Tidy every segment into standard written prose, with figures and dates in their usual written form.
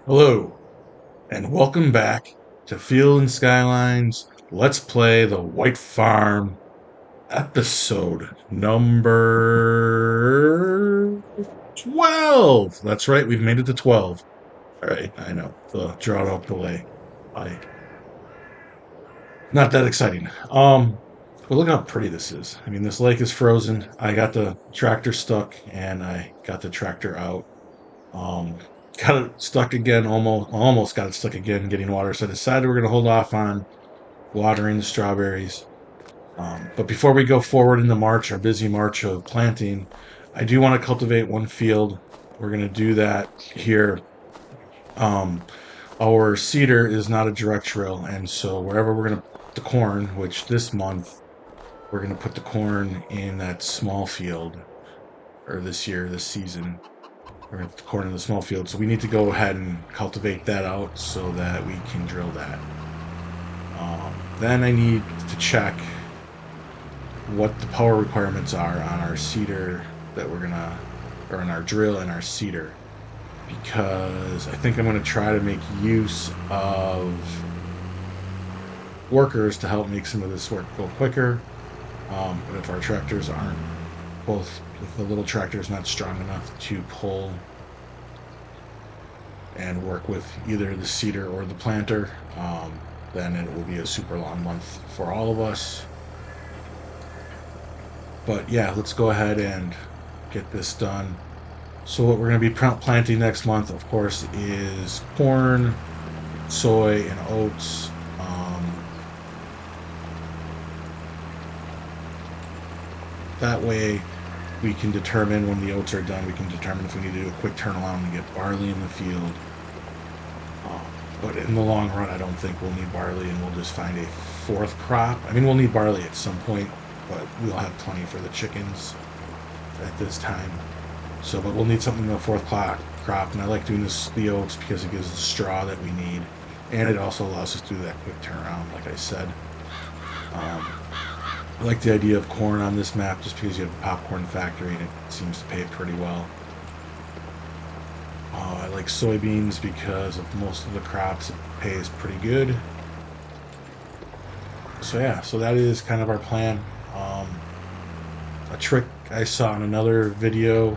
Hello, and welcome back to Field and Skylines. Let's play the White Farm episode number 12. That's right, we've made it to 12. All right, I know the drought out delay. I Not that exciting. But look how pretty this is. I mean, this lake is frozen. I got the tractor stuck, and I got the tractor out. Um, got it stuck again, almost got it stuck again getting water. So I decided we're going to hold off on watering the strawberries. But before we go forward in the march, our busy march of planting, I do want to cultivate one field. We're going to do that here. Um, our cedar is not a direct trail, and so wherever we're going to put the corn, which this month we're going to put the corn in that small field, or this season, we're going to put the corn in the small field. So we need to go ahead and cultivate that out so that we can drill that. Then I need to check what the power requirements are on our cedar that we're gonna, or on our drill and our cedar, because I think I'm gonna try to make use of workers to help make some of this work go quicker. But if our tractors aren't if the little tractor is not strong enough to pull and work with either the cedar or the planter, then it will be a super long month for all of us. But yeah, let's go ahead and get this done. So what we're going to be planting next month, of course, is corn, soy, and oats. That way we can determine when the oats are done, we can determine if we need to do a quick turnaround and get barley in the field. But in the long run, I don't think we'll need barley, and we'll just find a fourth crop. I mean, we'll need barley at some point, but we'll have plenty for the chickens at this time. So, but we'll need something in the fourth crop, and I like doing the oats because it gives the straw that we need, and it also allows us to do that quick turnaround, like I said. I like the idea of corn on this map just because you have a popcorn factory, and it seems to pay pretty well. I like soybeans because of most of the crops, it pays pretty good. So yeah, so that is kind of our plan. A trick I saw in another video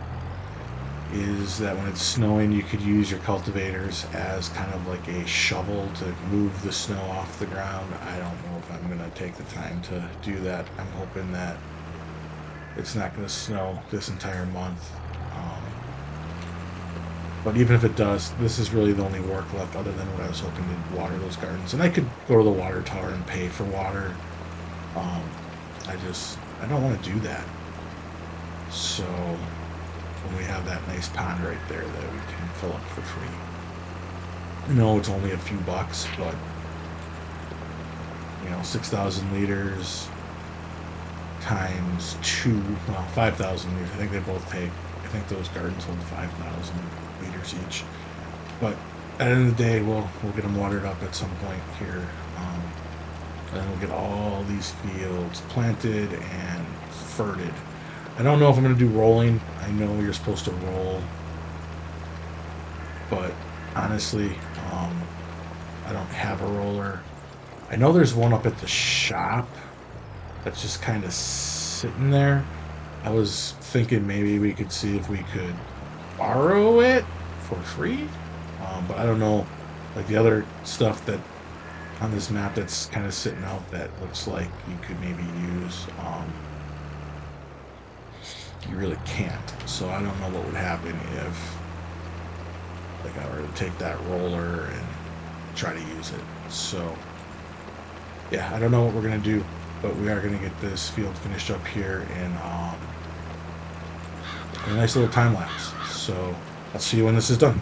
is that when it's snowing, you could use your cultivators as kind of like a shovel to move the snow off the ground. I don't know if I'm going to take the time to do that. I'm hoping that it's not going to snow this entire month. But even if it does, this is really the only work left other than what I was hoping to water those gardens. And I could go to the water tower and pay for water. I don't want to do that. So when we have that nice pond right there that we can fill up for free. I know it's only a few bucks, but 6,000 liters times 5,000 liters. I think they both take. I think those gardens hold 5,000 liters each. But at the end of the day, we'll get them watered up at some point here, and we'll get all these fields planted and ferted. I don't know if I'm going to do rolling. I know you're supposed to roll, but honestly, I don't have a roller. I know there's one up at the shop that's just kind of sitting there. I was thinking maybe we could see if we could borrow it for free, but I don't know. Like the other stuff that on this map that's kind of sitting out that looks like you could maybe use, you really can't. So I don't know what would happen if like I were to take that roller and try to use it. So yeah, I don't know what we're gonna do, but we are gonna get this field finished up here in a nice little time lapse. So I'll see you when this is done.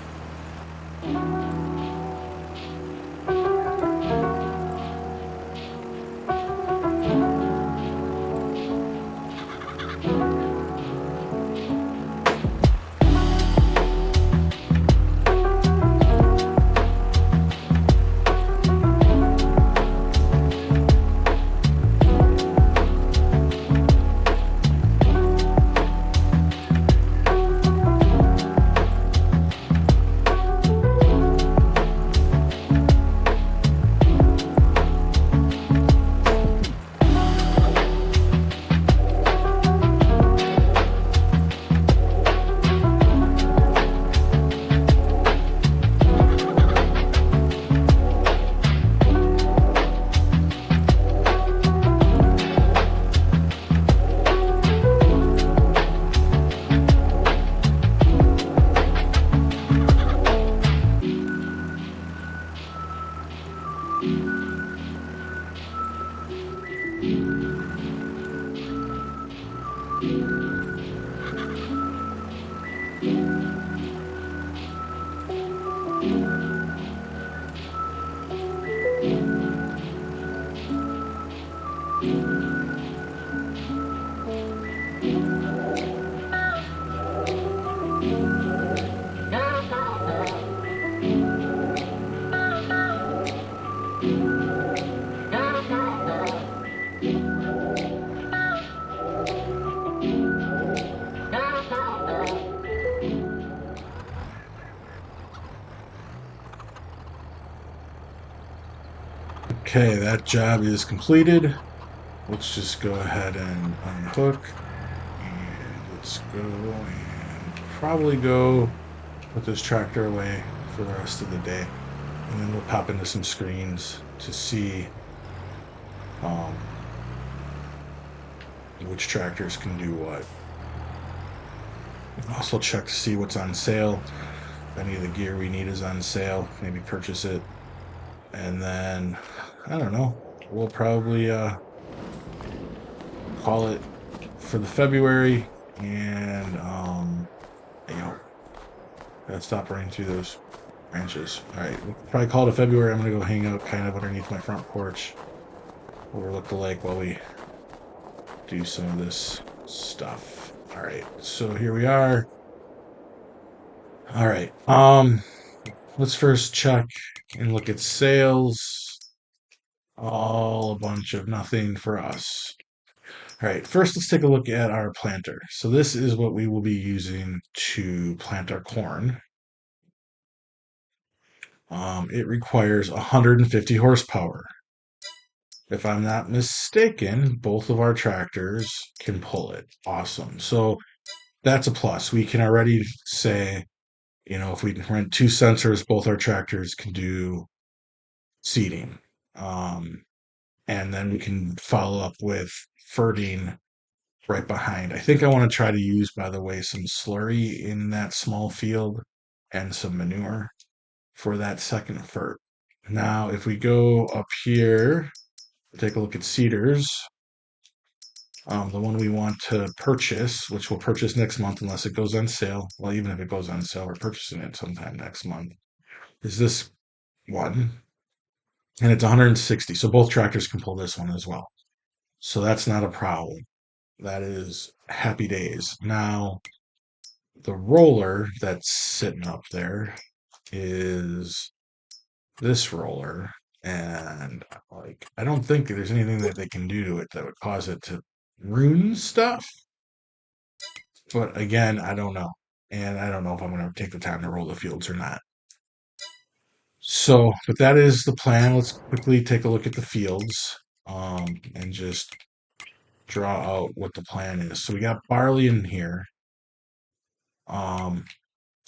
Okay, that job is completed. Let's just go ahead and unhook, and let's go and probably go put this tractor away for the rest of the day. And then we'll pop into some screens to see um, which tractors can do what. Also check to see what's on sale. If any of the gear we need is on sale, maybe purchase it. And then, I don't know, we'll probably call it for the February. And, you know, gotta stop running through those branches. All right, we'll probably call it a February. I'm gonna go hang out kind of underneath my front porch, overlook the lake while we do some of this stuff. All right, so here we are. All right, let's first check and look at sales. All a bunch of nothing for us. All right, first let's take a look at our planter. So this is what we will be using to plant our corn. It requires 150 horsepower. If I'm not mistaken, both of our tractors can pull it. Awesome. So that's a plus. We can already say, if we rent two sensors, both our tractors can do seeding. Um, and then we can follow up with ferting right behind. I think I want to try to use, by the way, some slurry in that small field and some manure for that second fert. Now, if we go up here, take a look at seeders. The one we want to purchase, which we'll purchase next month unless it goes on sale. Well, even if it goes on sale, we're purchasing it sometime next month. Is this one, and it's 160. So both tractors can pull this one as well. So that's not a problem. That is happy days. Now, the roller that's sitting up there is this roller, and like I don't think there's anything that they can do to it that would cause it to ruin stuff. But again, I don't know. And I don't know if I'm going to take the time to roll the fields or not. So, but that is the plan. Let's quickly take a look at the fields and just draw out what the plan is. So we got barley in here. Um,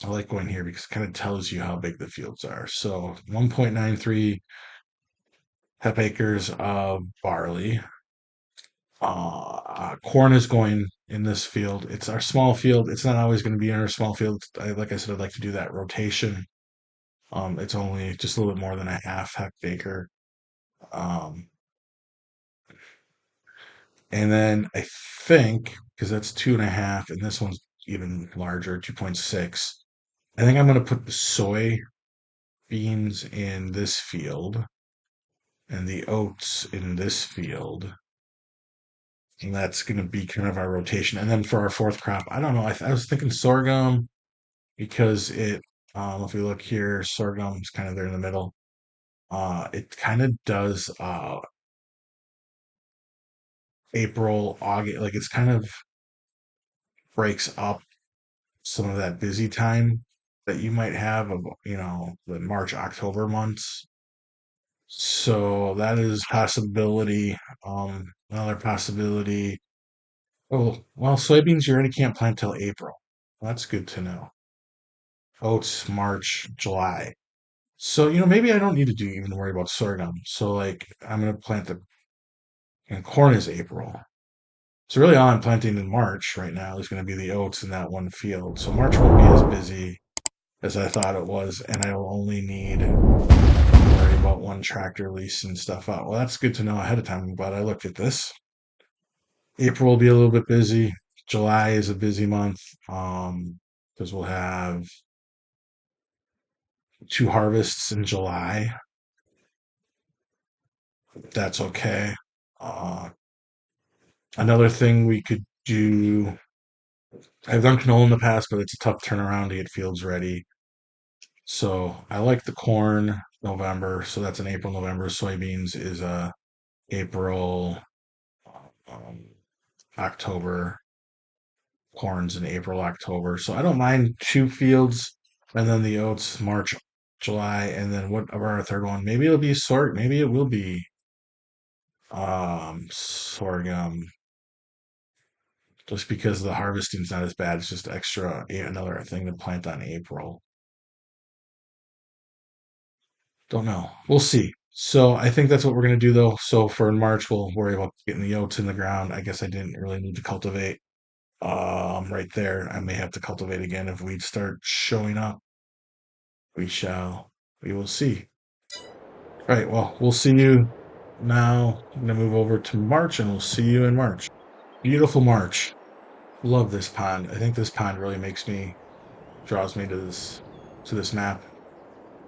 I like going here because it kind of tells you how big the fields are. So 1.93 hectares of barley. Corn is going in this field. It's our small field. It's not always going to be in our small field. Like I said, I'd like to do that rotation. It's only just a little bit more than a half hectare. Um, and then I think, because that's 2.5, and this one's even larger, 2.6. I think I'm going to put the soy beans in this field and the oats in this field. And that's going to be kind of our rotation. And then for our fourth crop, I don't know. I was thinking sorghum because if we look here, sorghum's kind of there in the middle. It kind of does April, August, like it's kind of breaks up some of that busy time that you might have of, the March, October months. So that is possibility. Another possibility. Oh, well, soybeans you already can't plant till April. That's good to know. Oats, March, July. So, maybe I don't need to do even worry about sorghum. So like I'm gonna plant and corn is April. So really all I'm planting in March right now is gonna be the oats in that one field. So March won't be as busy as I thought it was, and I will only need to worry about one tractor leasing stuff out. Well, that's good to know ahead of time. I'm glad I looked at this. April will be a little bit busy. July is a busy month, because we'll have two harvests in July. That's okay. Uh, Another thing we could do, I've done canola in the past, but it's a tough turnaround to get fields ready. So I like the corn November. So that's an April, November. Soybeans is a April, um, October. Corn's in April, October. So I don't mind two fields. And then the oats, March, July. And then what about our third one? Maybe it'll be sort. Maybe it will be sorghum, just because the harvesting's not as bad. It's just extra, another thing to plant on April. Don't know. We'll see. So I think that's what we're gonna do though. So for in March, we'll worry about getting the oats in the ground. I guess I didn't really need to cultivate right there. I may have to cultivate again if weeds start showing up. We shall. We will see. All right. Well, we'll see you now. I'm gonna move over to March, and we'll see you in March. Beautiful March. Love this pond. I think this pond really draws me to this map.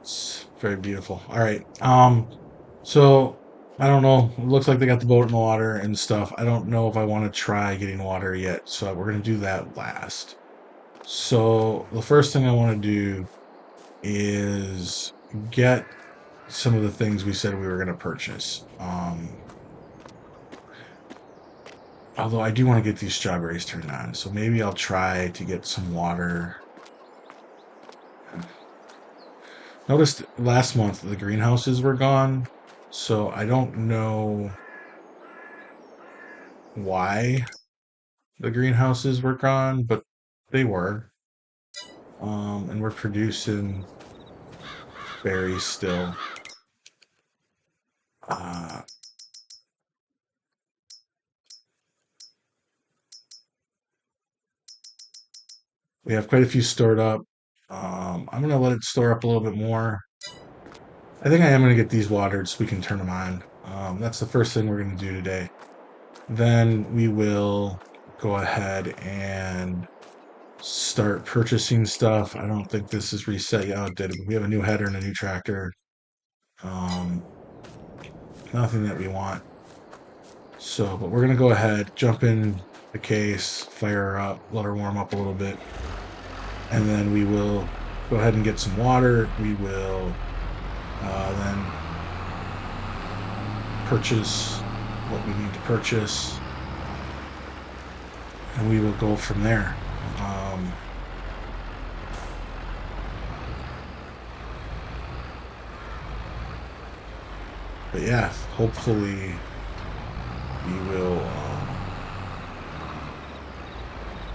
It's very beautiful. All right. So I don't know. It looks like they got the boat in the water and stuff. I don't know if I want to try getting water yet. So we're gonna do that last. So the first thing I want to do is get some of the things we said we were gonna purchase. Although I do want to get these strawberries turned on, so maybe I'll try to get some water. Noticed last month the greenhouses were gone, so I don't know why the greenhouses were gone, but they were. And we're producing berries still. Uh, we have quite a few stored up. I'm gonna let it store up a little bit more. I think I am gonna get these watered so we can turn them on. That's the first thing we're gonna do today. Then we will go ahead and start purchasing stuff. I don't think this is reset yet. Oh, it did. We have a new header and a new tractor. Um, nothing that we want. So, but we're gonna go ahead, jump in the case, fire her up, let her warm up a little bit, and then we will go ahead and get some water. We will then purchase what we need to purchase, and we will go from there. Um, but yeah, hopefully we will.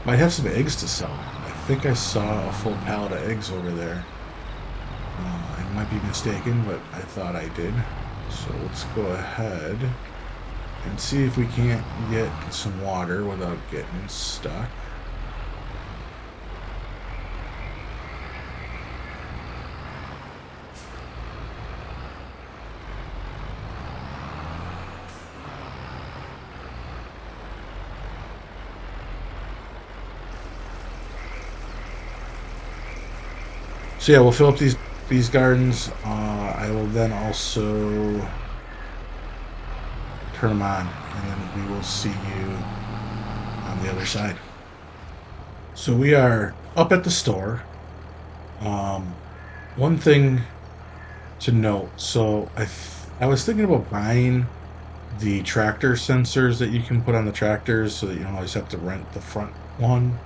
Might have some eggs to sell. I think I saw a full pallet of eggs over there. I might be mistaken, but I thought I did. So let's go ahead and see if we can't get some water without getting stuck. So yeah, we'll fill up these gardens. I will then also turn them on, and then we will see you on the other side. So we are up at the store. Um, one thing to note. So I was thinking about buying the tractor sensors that you can put on the tractors so that you don't always have to rent the front one.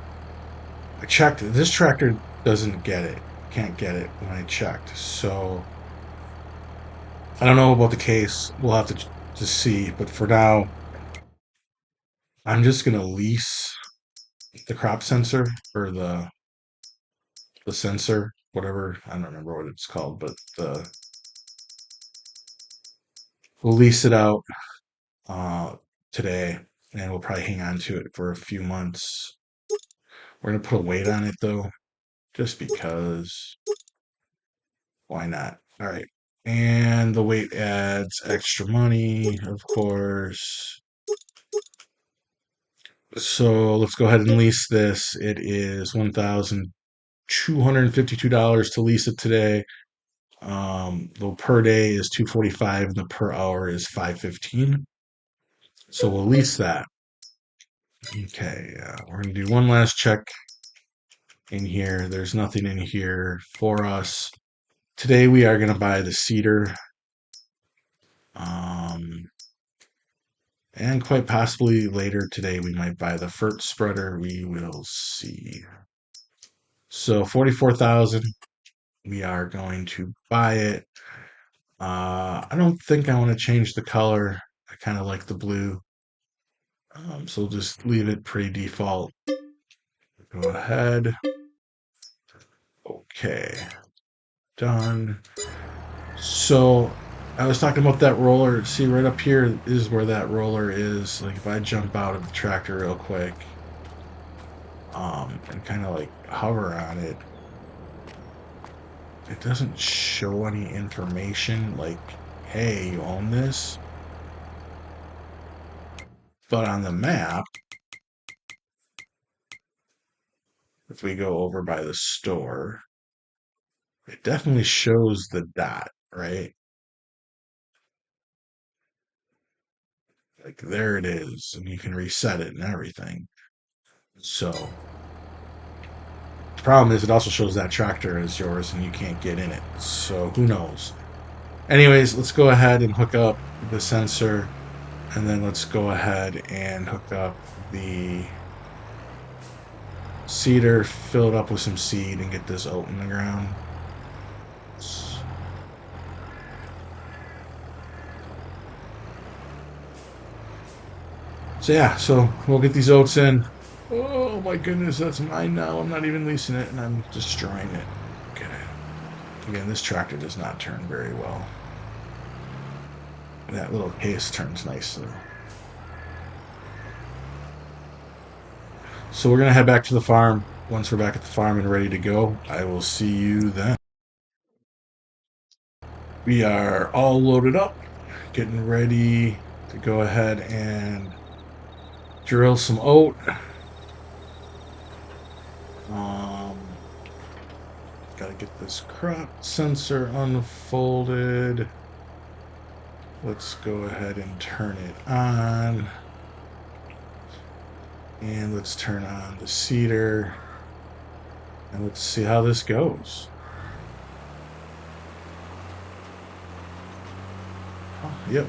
I checked. This tractor doesn't get it. Can't get it when I checked. So I don't know about the case. We'll have to see. But for now, I'm just gonna lease the crop sensor or the sensor, whatever. I don't remember what it's called, but we'll lease it out uh, today, and we'll probably hang on to it for a few months. We're gonna put a weight on it though, just because. Why not? All right. And the weight adds extra money, of course. So let's go ahead and lease this. It is $1,252 to lease it today. The per day is 245, the per hour is 515. So we'll lease that. Okay, we're gonna do one last check in here. There's nothing in here for us. Today we are gonna buy the cedar. Um, and quite possibly later today we might buy the FERT spreader. We will see. So 44,000. We are going to buy it. I don't think I want to change the color. I kind of like the blue. So we'll just leave it pre-default. Go ahead. Okay. Done. So I was talking about that roller. See, right up here is where that roller is. Like if I jump out of the tractor real quick, and kind of like hover on it, it doesn't show any information like, hey, you own this. But on the map, if we go over by the store, it definitely shows the dot, right? Like there it is, and you can reset it and everything. So the problem is it also shows that tractor as yours and you can't get in it. So who knows? Anyways, let's go ahead and hook up the sensor, and then let's go ahead and hook up the seeder, fill it up with some seed, and get this oat in the ground. So yeah, so we'll get these oats in. Oh my goodness, that's mine now. I'm not even leasing it, and I'm destroying it. Okay. Again, this tractor does not turn very well. That little case turns nicely. So we're gonna head back to the farm. Once we're back at the farm and ready to go, I will see you then. We are all loaded up, getting ready to go ahead and drill some oat. Gotta get this crop sensor unfolded. Let's go ahead and turn it on. And let's turn on the seeder. And let's see how this goes. Oh, yep,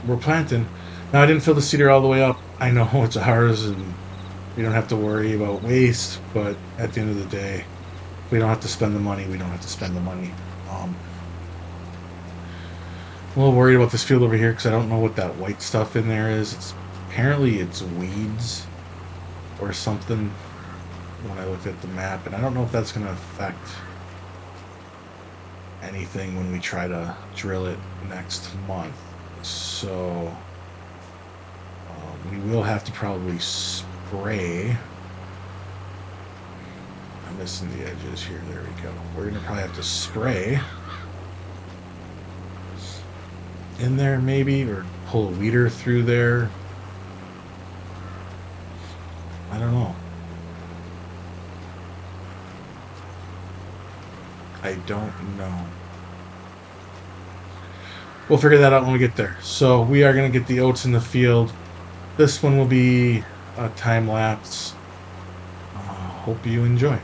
we're planting. Now I didn't fill the seeder all the way up. I know it's ours and we don't have to worry about waste, but at the end of the day, we don't have to spend the money. We don't have to spend the money. I'm a little worried about this field over here because I don't know what that white stuff in there is. Apparently it's weeds or something when I look at the map, and I don't know if that's going to affect anything when we try to drill it next month. So we will have to probably spray. I'm missing the edges here. There we go. We're going to probably have to spray in there maybe, or pull a weeder through there. I don't know. I don't know. We'll figure that out when we get there. So we are going to get the oats in the field. This one will be a time lapse. Hope you enjoy.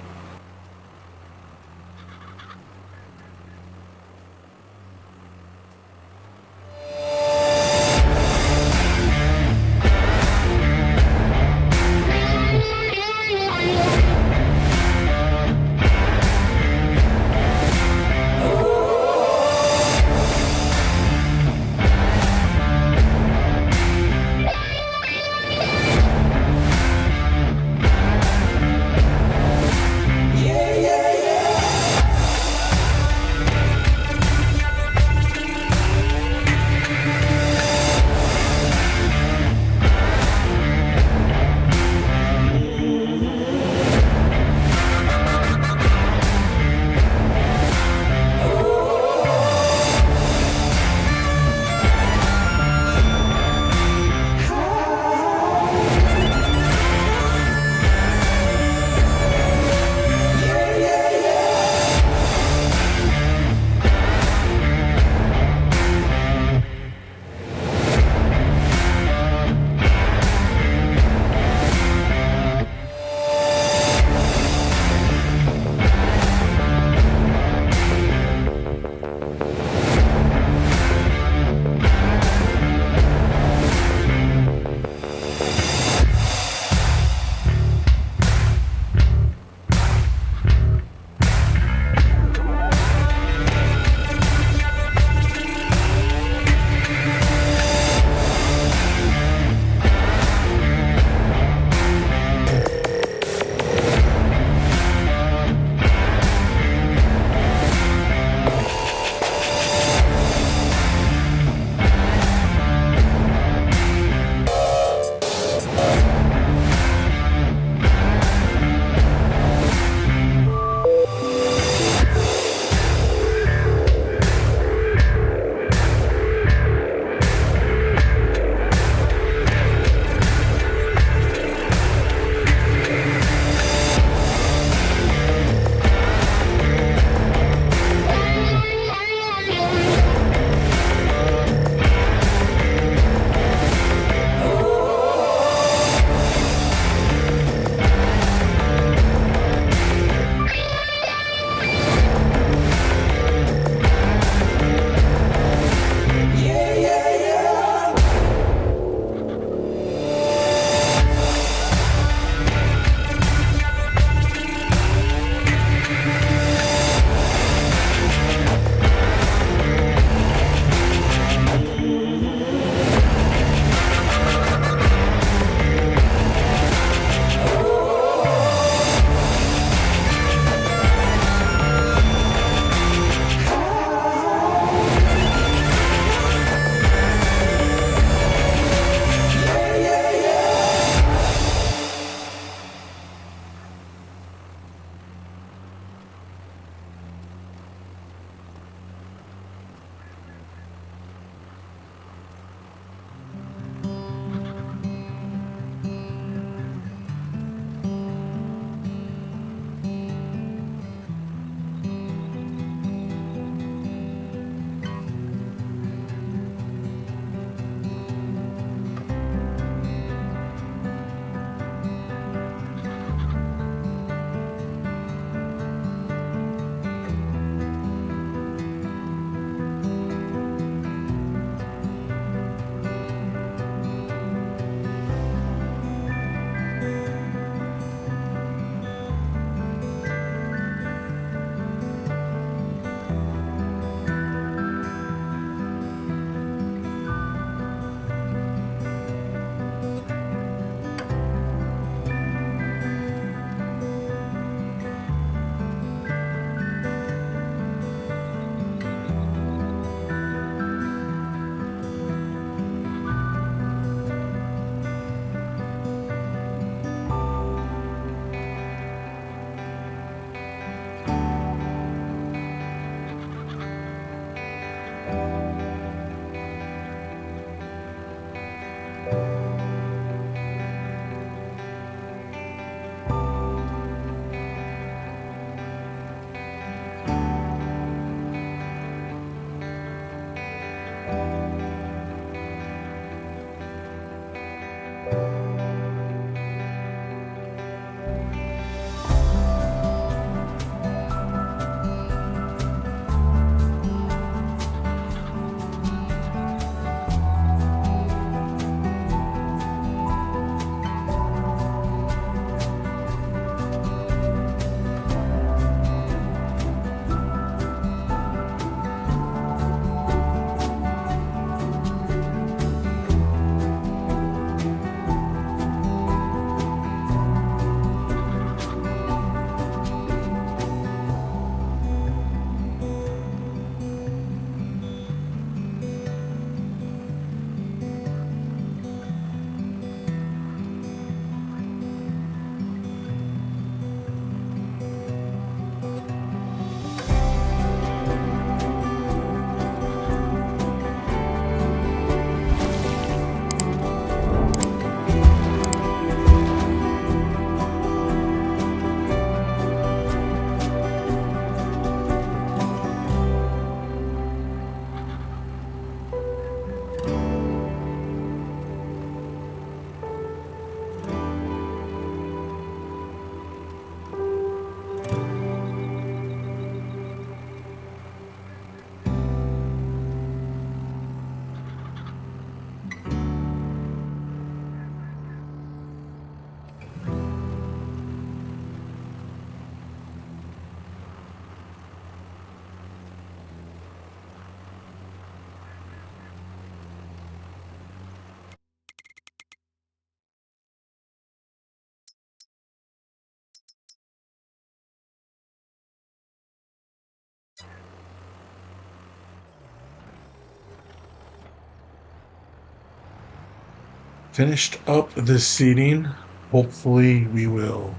Finished up the seeding. Hopefully, we will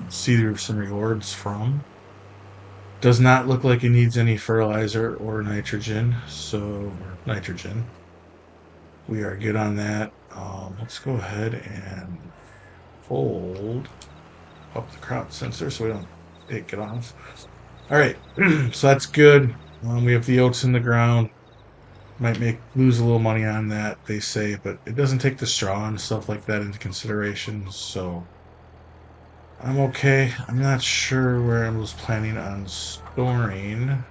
see some rewards from. Does not look like it needs any fertilizer or nitrogen, or nitrogen. We are good on that. Let's go ahead and fold up the crop sensor so we don't take it off. All right, so that's good. We have the oats in the ground. Might lose a little money on that, they say, but it doesn't take the straw and stuff like that into consideration. So I'm okay. I'm not sure where I was planning on storing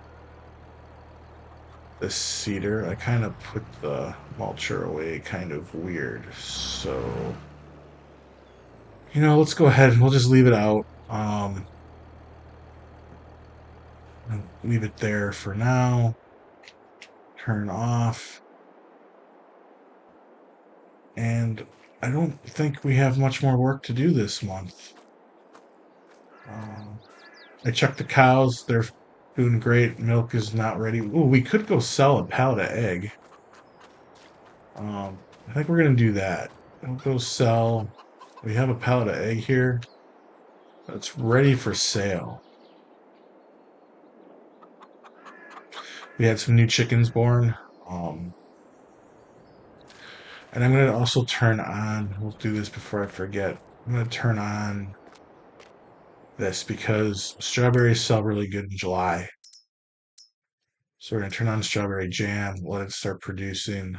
the cedar. I kind of put the mulcher away kind of weird. So, let's go ahead and we'll just leave it out. And leave it there for now. Turn off. And I don't think we have much more work to do this month. I checked the cows. They're doing great. Milk is not ready. Ooh, we could go sell a pallet of egg. I think we're going to do that. We'll go sell. We have a pallet of egg here that's ready for sale. We had some new chickens born. And I'm going to also turn on, we'll do this before I forget. I'm going to turn on this because strawberries sell really good in July. So we're going to turn on strawberry jam, let it start producing.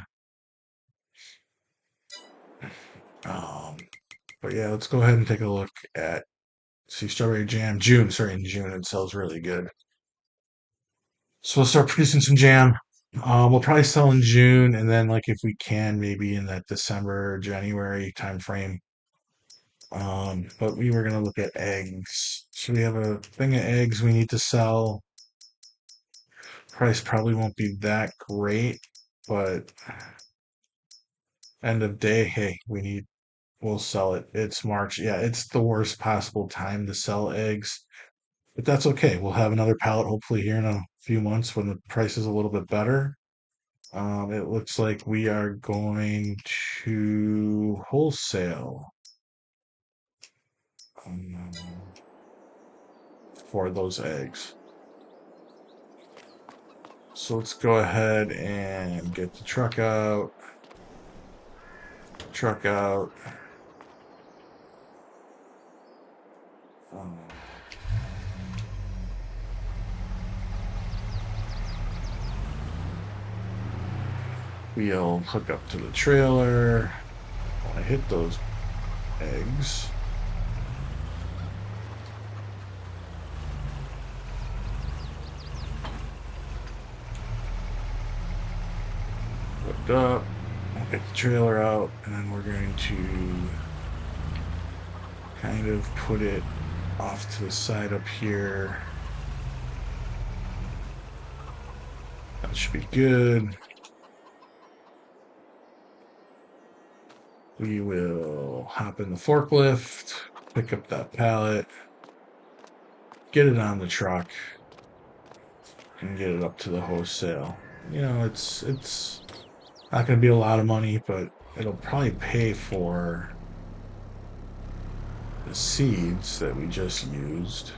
But yeah, let's go ahead and take a look at, see, strawberry jam, in June, it sells really good. So we'll start producing some jam. We'll probably sell in June, and then like if we can, maybe in that December, January time frame. But we were gonna look at eggs. So we have a thing of eggs we need to sell. Price probably won't be that great, but end of day, hey, we'll sell it. It's March. Yeah, it's the worst possible time to sell eggs, but that's okay. We'll have another pallet hopefully here in a few months when the price is a little bit better. It looks like we are going to wholesale um, for those eggs. So let's go ahead and get the truck out. Truck out. Um, we'll hook up to the trailer. I hit those eggs. Hooked up. We'll get the trailer out, and then we're going to kind of put it off to the side up here. That should be good. We will hop in the forklift, pick up that pallet, get it on the truck, and get it up to the wholesale. It's not going to be a lot of money, but it'll probably pay for the seeds that we just used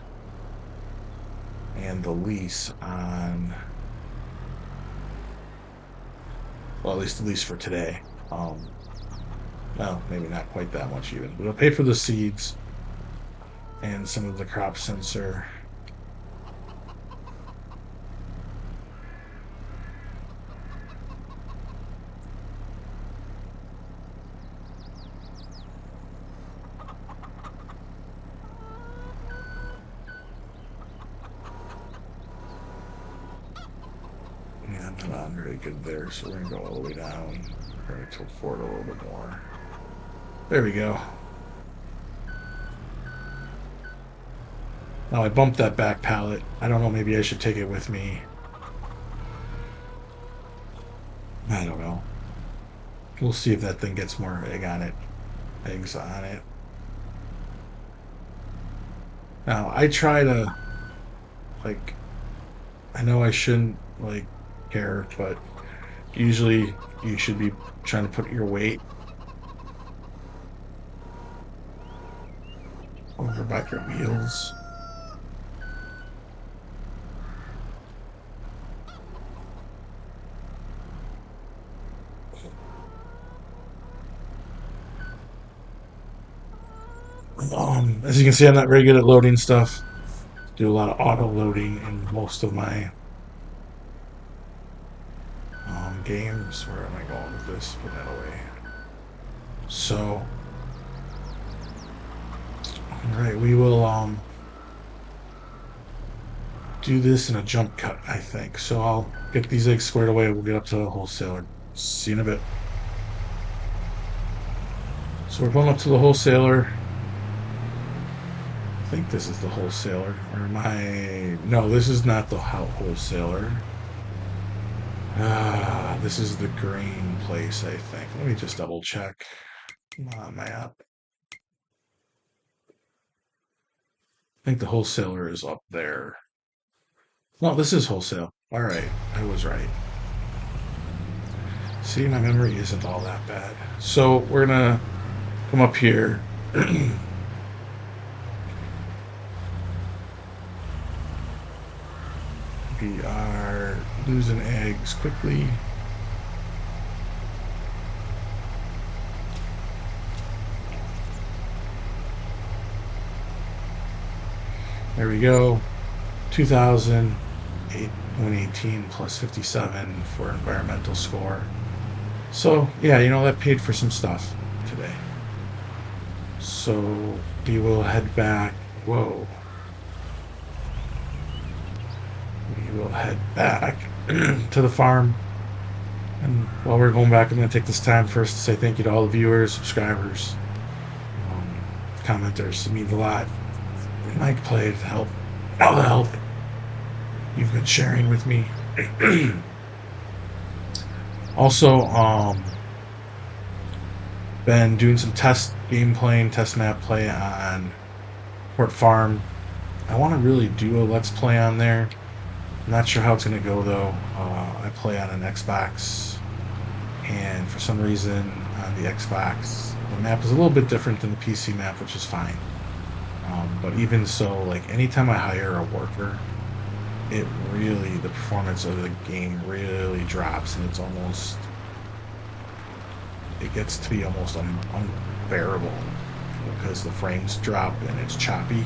and the lease on, well, at least for today. Well, maybe not quite that much even, but it'll pay for the seeds and some of the crop sensor. Yeah, I'm not really good there, so we're gonna go all the way down. We're gonna tilt forward a little bit more. There we go. Now I bumped that back pallet. I don't know, maybe I should take it with me. I don't know. We'll see if that thing gets more eggs on it. Now I try to, like, I know I shouldn't care, but usually you should be trying to put your weight over biker wheels. As you can see, I'm not very good at loading stuff. Do a lot of auto loading in most of my games. Where am I going with this? Put that away. So, all right, we will do this in a jump cut, I think. So I'll get these eggs squared away. We'll get up to the wholesaler. See you in a bit. So we're going up to the wholesaler. I think this is the wholesaler. Or am I... No, this is not the wholesaler. This is the green place, I think. Let me just double check my map. I think the wholesaler is up there. No, this is wholesale. All right, I was right. See, my memory isn't all that bad. So we're gonna come up here. We are losing eggs quickly. There we go. 2018 plus 57 for environmental score. So yeah, that paid for some stuff today. So we will head back. Whoa. We will head back to the farm. And while we're going back, I'm going to take this time first to say thank you to all the viewers, subscribers, commenters. It means a lot. Mike played help. All the help you've been sharing with me. Also, been doing some test game playing, test map play on Port Farm. I want to really do a Let's Play on there. I'm not sure how it's going to go, though. I play on an Xbox, and for some reason on the Xbox, the map is a little bit different than the PC map, which is fine. But even so, like, anytime I hire a worker, the performance of the game really drops, and it gets to be almost unbearable because the frames drop and it's choppy.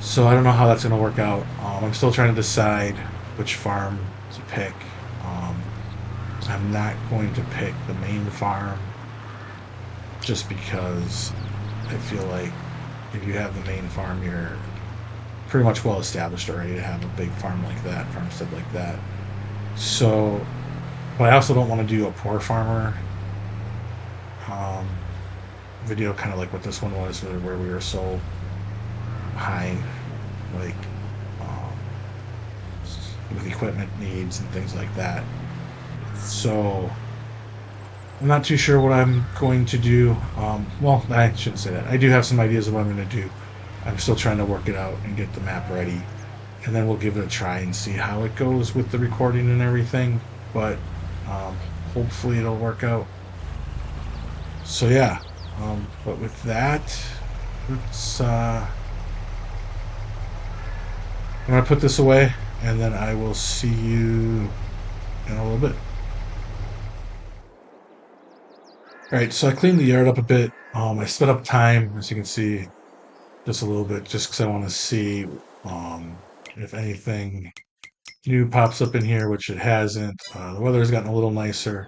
So I don't know how that's going to work out. I'm still trying to decide which farm to pick. I'm not going to pick the main farm just because I feel like if you have the main farm, you're pretty much well established already to have a big farm like that, farmstead like that. So, but I also don't want to do a poor farmer video, kind of like what this one was, where we were so high, like with equipment needs and things like that. So I'm not too sure what I'm going to do. Well, I shouldn't say that. I do have some ideas of what I'm going to do. I'm still trying to work it out and get the map ready, and then we'll give it a try and see how it goes with the recording and everything. But hopefully it'll work out. So yeah, but with that, let's I'm gonna put this away, and then I will see you in a little bit. All right, so I cleaned the yard up a bit. I sped up time, as you can see, just a little bit, just because I want to see if anything new pops up in here, which it hasn't. The weather's gotten a little nicer,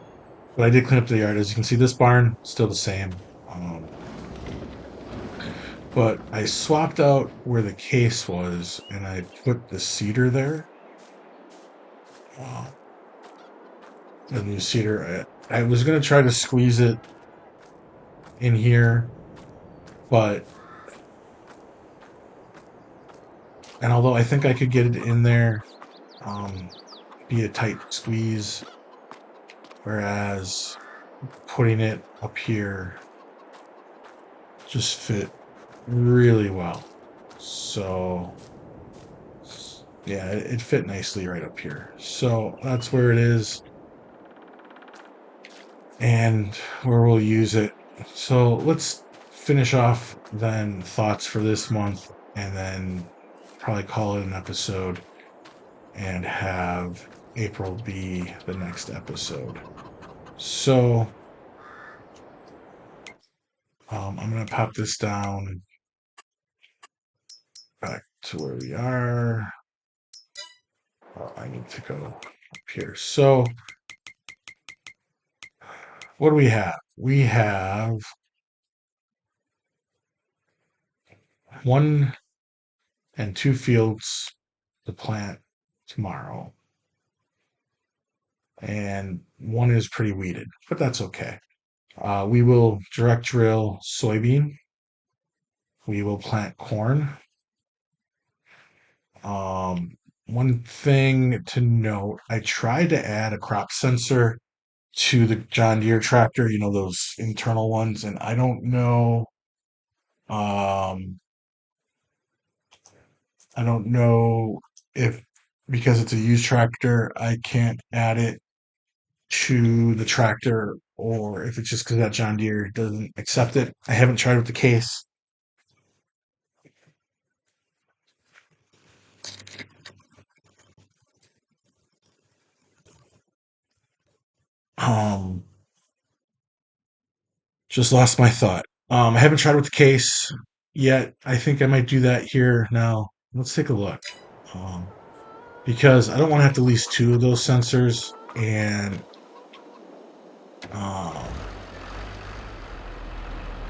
but I did clean up the yard. As you can see, this barn still the same. But I swapped out where the case was, and I put the cedar there. The new cedar. I was gonna try to squeeze it in here, but although I think I could get it in there, be a tight squeeze, whereas putting it up here just fit really well. So yeah, it fit nicely right up here. So that's where it is, and where we'll use it. So let's finish off then thoughts for this month, and then probably call it an episode and have April be the next episode. So I'm going to pop this down back to where we are. I need to go up here. So what do we have? We have 1 and 2 fields to plant tomorrow, and 1 is pretty weeded, but that's okay. We will direct drill soybean. We will plant corn. One thing to note, I tried to add a crop sensor to the John Deere tractor, those internal ones, and I don't know. Um, I don't know if because it's a used tractor, I can't add it to the tractor, or if it's just because that John Deere doesn't accept it. I haven't tried with the case. Um, just lost my thought. I haven't tried with the case yet. I think I might do that here now. Let's take a look. Um, because I don't want to have to lease 2 of those sensors, um,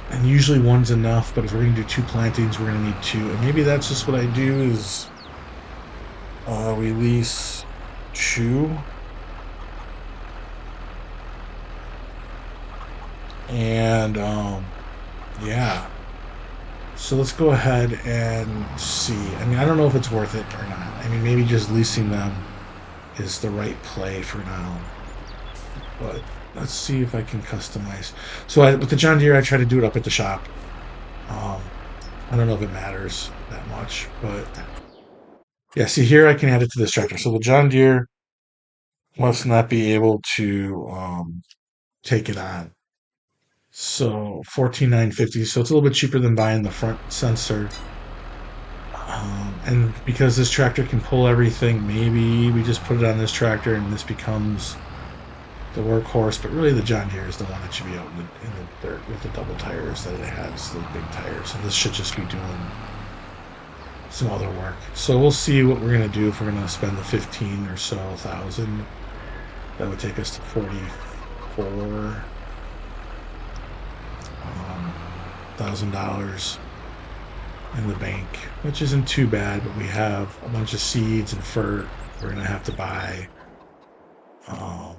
and usually 1's enough. But if we're gonna do 2 plantings, we're gonna need 2, and maybe that's just what I do is we lease 2, and yeah. So let's go ahead and see. I mean, I don't know if it's worth it or not. I mean, maybe just leasing them is the right play for now. But let's see if I can customize. So with the John Deere, I try to do it up at the shop. Um, I don't know if it matters that much, but yeah. See here, I can add it to this tractor. So the John Deere must not be able to take it on. So 14,950. So it's a little bit cheaper than buying the front sensor. And because this tractor can pull everything, maybe we just put it on this tractor and this becomes the workhorse. But really, the John Deere is the one that should be out in the dirt with the double tires that it has, the big tires. And this should just be doing some other work. So we'll see what we're going to do if we're going to spend the 15 or so thousand. That would take us to 44 $1,000 in the bank, which isn't too bad, but we have a bunch of seeds and fert we're gonna have to buy. Um,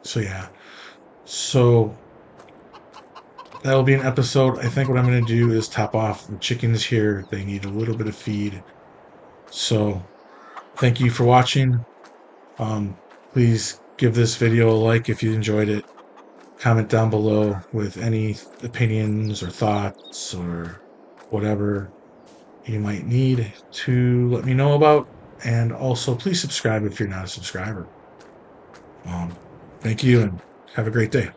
so yeah, so that'll be an episode. I think what I'm gonna do is top off the chickens here. They need a little bit of feed. So thank you for watching. Please give this video a like if you enjoyed it. Comment down below with any opinions or thoughts or whatever you might need to let me know about. And also, please subscribe if you're not a subscriber. Thank you and have a great day.